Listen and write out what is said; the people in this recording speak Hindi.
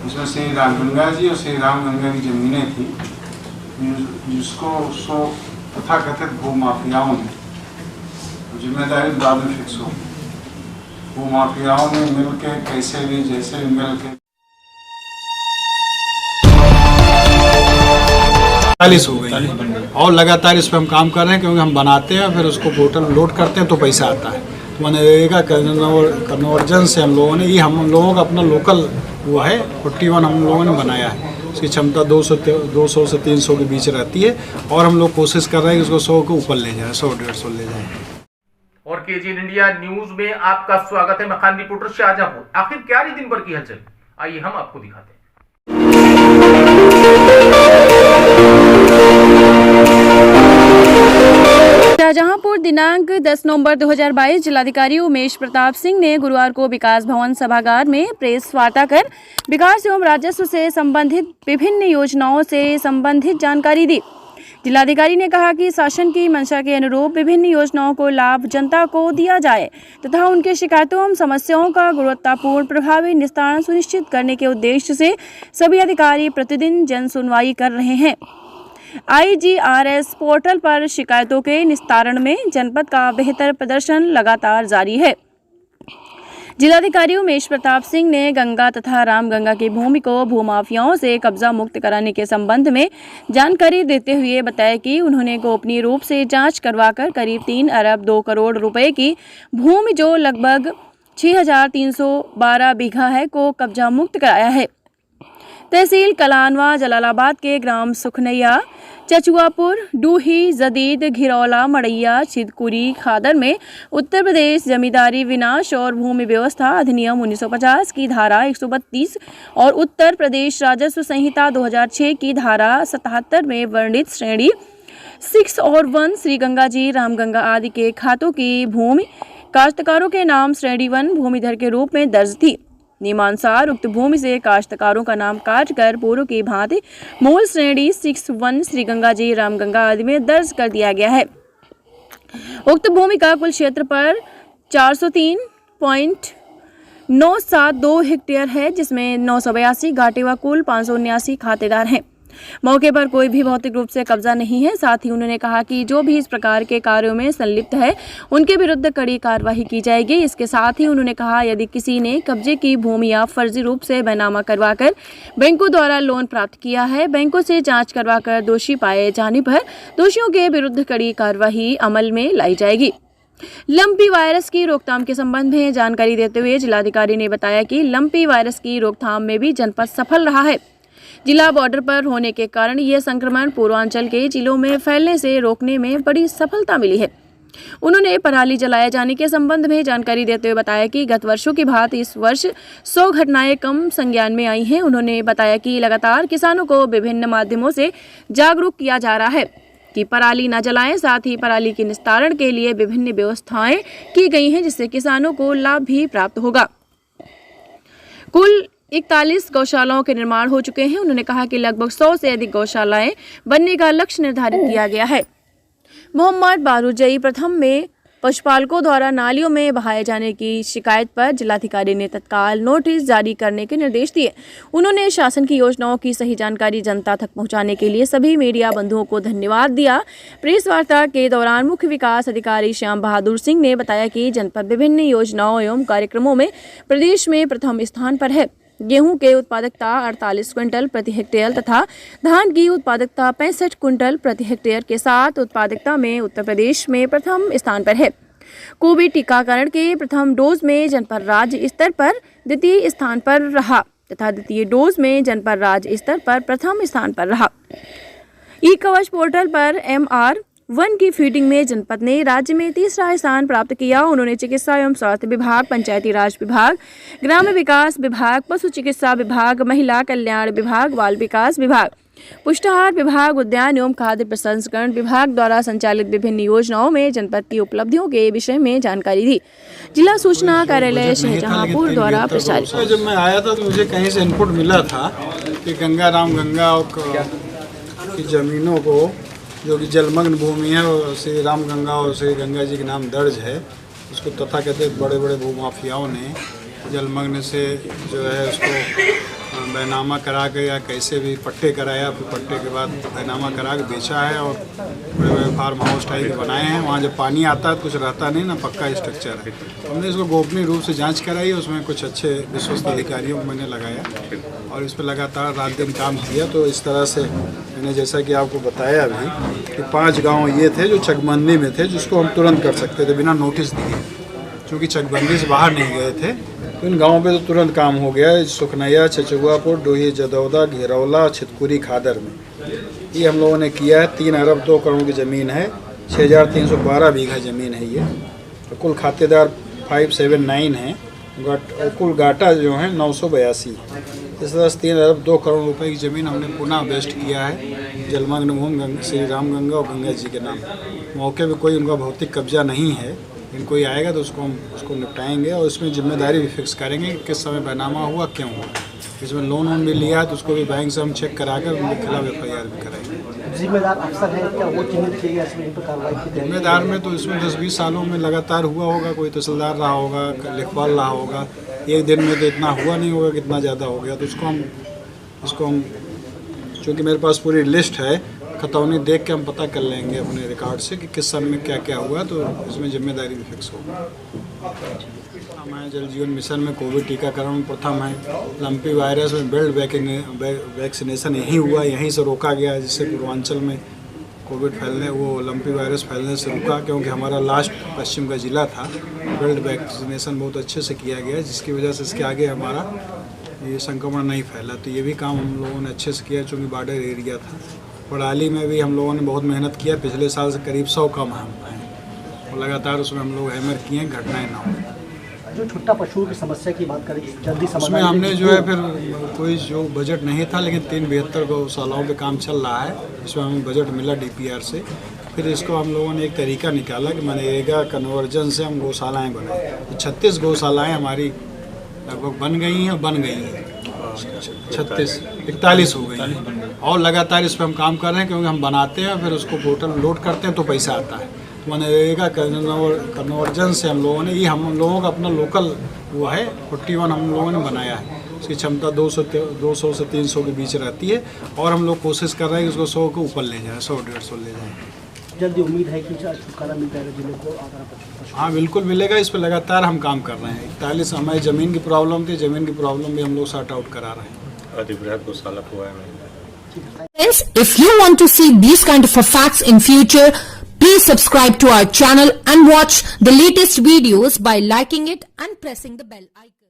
इसमें श्री रामगंगा जी और श्री रामगंगा की ज़मीनें थी, जिसको तथाकथित भूमाफियाओं ने, जिम्मेदारी बाद में फिक्स हो, भूमाफियाओं ने मिलकर कैसे भी जैसे भी मिलकर 40 हो गई और लगातार इस पर हम काम कर रहे हैं, क्योंकि हम बनाते हैं फिर उसको पोर्टल लोड करते हैं तो पैसा आता है। तो मनरेगा कन्वर्जन से हम लोगों ने, ये हम लोगों का अपना लोकल हुआ है 41 हम लोगों ने बनाया है। उसकी क्षमता 200 से 300 के बीच रहती है और हम लोग कोशिश कर रहे हैं कि उसको 100 के ऊपर ले जाए, 100-150 ले जाए। और केजीएन इंडिया न्यूज में आपका स्वागत है। मैं खान रिपोर्टर शाहजहांपुर। आखिर क्या रही दिन भर की हलचल, आइए हम आपको दिखाते हैं। शाहजहांपुर दिनांक 10 नवंबर 2022 जिलाधिकारी उमेश प्रताप सिंह ने गुरुवार को विकास भवन सभागार में प्रेस वार्ता कर विकास एवं राजस्व से संबंधित विभिन्न योजनाओं से संबंधित जानकारी दी। जिलाधिकारी ने कहा कि शासन की मंशा के अनुरूप विभिन्न योजनाओं को लाभ जनता को दिया जाए तथा उनके शिकायतों एवं समस्याओं का गुणवत्तापूर्ण प्रभावी निस्तारण सुनिश्चित करने के उद्देश्य से सभी अधिकारी प्रतिदिन जन सुनवाई कर रहे हैं। IGRS पोर्टल पर शिकायतों के निस्तारण में जनपद का बेहतर प्रदर्शन लगातार जारी है। जिलाधिकारी उमेश प्रताप सिंह ने गंगा तथा रामगंगा की भूमि को भूमाफियाओं से कब्जा मुक्त कराने के संबंध में जानकारी देते हुए बताया कि उन्होंने गोपनीय रूप से जांच करवाकर करीब 3 अरब 2 करोड़ रुपए की भूमि, जो लगभग 6,312 बीघा है, को कब्जा मुक्त कराया है। तहसील कलानवा जलालाबाद के ग्राम सुखनैया, चचुआपुर, डूही, जदीद, घिरौला, मड़ैया, छिदकुरी, खादर में उत्तर प्रदेश जमींदारी विनाश और भूमि व्यवस्था अधिनियम 1950 की धारा 132 और उत्तर प्रदेश राजस्व संहिता 2006 की धारा 77 में वर्णित श्रेणी 6 और 1 श्री गंगा जी, रामगंगा आदि के खातों की भूमि काश्तकारों के नाम श्रेणी 1 भूमिधर के रूप में दर्ज थी। नियमानुसार उक्त भूमि से काश्तकारों का नाम काटकर पूर्व की भांति मूल श्रेणी 6-1 श्री गंगा जी, रामगंगा आदि में दर्ज कर दिया गया है। उक्त भूमि का कुल क्षेत्र पर 403.972 हेक्टेयर है, जिसमें 982 घाटे व कुल 579 खातेदार हैं। मौके पर कोई भी भौतिक रूप से कब्जा नहीं है। साथ ही उन्होंने कहा कि जो भी इस प्रकार के कार्यों में संलिप्त है उनके विरुद्ध कड़ी कार्रवाई की जाएगी। इसके साथ ही उन्होंने कहा, यदि किसी ने कब्जे की भूमि या फर्जी रूप से बैनामा करवाकर बैंकों द्वारा लोन प्राप्त किया है, बैंकों से जांच करवाकर दोषी पाए जाने पर दोषियों के विरुद्ध कड़ी कार्रवाई अमल में लाई जाएगी। लंपी वायरस की रोकथाम के संबंध में जानकारी देते हुए जिलाधिकारी ने बताया कि लंपी वायरस की रोकथाम में भी जनपद सफल रहा है। जिला बॉर्डर पर होने के कारण यह संक्रमण पूर्वांचल के जिलों में फैलने से रोकने में बड़ी सफलता मिली है। उन्होंने पराली जलाए जाने के संबंध में जानकारी देते हुए बताया कि गत वर्षों की भांति इस वर्ष 100 घटनाएं कम संज्ञान में आई हैं। उन्होंने बताया कि लगातार किसानों को विभिन्न माध्यमों से जागरूक किया जा रहा है कि पराली न जलाएं। साथ ही पराली के निस्तारण के लिए विभिन्न व्यवस्थाएं की गई हैं, जिससे किसानों को लाभ भी प्राप्त होगा। कुल 41 गौशालाओं के निर्माण हो चुके हैं। उन्होंने कहा कि लगभग 100 से अधिक गौशालाएं बनने का लक्ष्य निर्धारित किया गया है। मोहम्मद बारूजई प्रथम में पशुपालकों द्वारा नालियों में बहाए जाने की शिकायत पर जिलाधिकारी ने तत्काल नोटिस जारी करने के निर्देश दिए। उन्होंने शासन की योजनाओं की सही जानकारी जनता तक पहुंचाने के लिए सभी मीडिया बंधुओं को धन्यवाद दिया। प्रेस वार्ता के दौरान मुख्य विकास अधिकारी श्याम बहादुर सिंह ने बताया कि जनपद विभिन्न योजनाओं एवं कार्यक्रमों में प्रदेश में प्रथम स्थान पर है। गेहूं के उत्पादकता 48 क्विंटल प्रति हेक्टेयर तथा धान की उत्पादकता 65 क्विंटल प्रति हेक्टेयर के साथ उत्पादकता में उत्तर प्रदेश में प्रथम स्थान पर है। कोविड टीकाकरण के प्रथम डोज में जनपद राज्य स्तर पर द्वितीय स्थान पर रहा तथा द्वितीय डोज में जनपद राज्य स्तर पर प्रथम स्थान पर रहा। ई कवच पोर्टल पर MR1 की फीडिंग में जनपद ने राज्य में तीसरा स्थान प्राप्त किया। उन्होंने चिकित्सा एवं स्वास्थ्य विभाग, पंचायती राज विभाग, ग्राम्य विकास विभाग, पशु चिकित्सा विभाग, महिला कल्याण विभाग, बाल विकास विभाग, पुष्टाहार विभाग, उद्यान एवं खाद्य प्रसंस्करण विभाग द्वारा संचालित विभिन्न योजनाओं में जनपद की उपलब्धियों के विषय में जानकारी दी। जिला सूचना कार्यालय शाहजहांपुर द्वारा प्रचारित। जब मैं आया था तो मुझे कहीं से इनपुट मिला था कि गंगा रामगंगा की जमीनों को, जो कि जलमग्न भूमि है, और श्री रामगंगा और श्री गंगा जी के नाम दर्ज है, उसको तथाकथित बड़े बड़े भूमाफियाओं ने जलमग्न से जो है उसको बैनामा करा के या कैसे भी पट्टे कराया, फिर पट्टे के बाद बैनामा करा के बेचा है और बड़े बड़े फार्म हाउस टाइप के बनाए हैं। वहाँ जब पानी आता है तो कुछ रहता नहीं ना, पक्का स्ट्रक्चर है। हमने इसको गोपनीय रूप से जांच कराई, उसमें कुछ अच्छे विश्वस्त अधिकारियों को मैंने लगाया और इस पर लगातार रात दिन काम किया। तो इस तरह से मैंने जैसा कि आपको बताया अभी कि 5 गाँव ये थे जो चकबंदी में थे, जिसको हम तुरंत कर सकते थे बिना नोटिस दिए, क्योंकि चकबंदी से बाहर नहीं गए थे। तो इन गाँवों पे तो तुरंत काम हो गया। सुखनैया, चचुआपुर, डोही, जदौदा, घेरौला, छितकुरी, खादर में ये हम लोगों ने किया है। 3 अरब 2 करोड़ की ज़मीन है, 6312 बीघा ज़मीन है ये। तो कुल खातेदार 579 हैं और कुल घाटा जो है 982। इस तरह से 3 अरब 2 करोड़ रुपए की ज़मीन हमने पुनः वेस्ट किया है जलमग्न भूमि श्री राम गंगा और गंगा जी के नाम। मौके पे कोई उनका भौतिक कब्जा नहीं है, लेकिन कोई आएगा तो उसको निपटाएंगे और इसमें जिम्मेदारी भी फिक्स करेंगे कि किस समय बैनामा हुआ, क्यों हुआ। इसमें लोन भी लिया है तो उसको भी बैंक से हम चेक करा कर उनके खिलाफ FIR भी कराएंगे। जिम्मेदार अफसर है क्या, वो चिन्हित किए गए इसमें इन पर कार्रवाई की? जिम्मेदार में तो इसमें 10-20 सालों में लगातार हुआ होगा, कोई तहसीलदार रहा होगा, लिखवाल रहा होगा। एक दिन में तो इतना हुआ नहीं होगा, कितना ज़्यादा हो गया। तो इसको हम चूँकि मेरे पास पूरी लिस्ट है, खतौनी देख के हम पता कर लेंगे अपने रिकॉर्ड से कि किस समय में क्या क्या हुआ, तो इसमें जिम्मेदारी भी फिक्स होगी। हमारे जल जीवन मिशन में कोविड टीकाकरण प्रथम है। लंपी वायरस में बेल्ट वैक्सीनेशन यहीं हुआ, यहीं से रोका गया, जिससे पूर्वांचल में कोविड फैलने, वो लंपी वायरस फैलने से रुका, क्योंकि हमारा लास्ट पश्चिम का ज़िला था। बेल्ट वैक्सीनेशन बहुत अच्छे से किया गया, जिसकी वजह से इसके आगे हमारा ये संक्रमण नहीं फैला। तो ये भी काम हम लोगों ने अच्छे से किया, चूँकि बॉर्डर एरिया था। पड़ाली में भी हम लोगों ने बहुत मेहनत किया, पिछले साल से करीब 100 कम हम हैं और लगातार उसमें हम लोग हैमर किए हैं, घटनाएं ना हो। जो छुट्टा पशुओं की समस्या की बात करें, जल्दी उसमें हमने जो है फिर कोई जो बजट नहीं था, लेकिन 372 गौशालाओं पे काम चल रहा है। इसमें हमें बजट मिला DPR से। फिर इसको हम लोगों ने एक तरीका निकाला कि मनरेगा कन्वर्जन से हम गौशालाएँ बनाए। तो 36 गौशालाएँ हमारी लगभग बन गई हैं, 41 हो गई हैं और लगातार इस पर हम काम कर रहे हैं, क्योंकि हम बनाते हैं फिर उसको पोर्टल लोड करते हैं तो पैसा आता है। मनरेगा कन्वर्जन से हम लोगों का अपना लोकल वो है 41 हम लोगों ने बनाया है। उसकी क्षमता 200 से 300 के बीच रहती है और हम लोग कोशिश कर रहे हैं कि उसको 100 के ऊपर ले जाएँ, 100-150 ले जाएँ। जल्दी उम्मीद है कि छुटकारा मिल जाएगा जिले को? हाँ बिल्कुल मिलेगा, इस पर लगातार हम काम कर रहे हैं। 41 हमारी ज़मीन की प्रॉब्लम थी, ज़मीन की प्रॉब्लम भी हम लोग सॉर्ट आउट करा रहे हैं। अधिग्रहित गौशाला हुआ है। Friends, if you want to see these kind of facts in future, please subscribe to our channel and watch the latest videos by liking it and pressing the bell icon.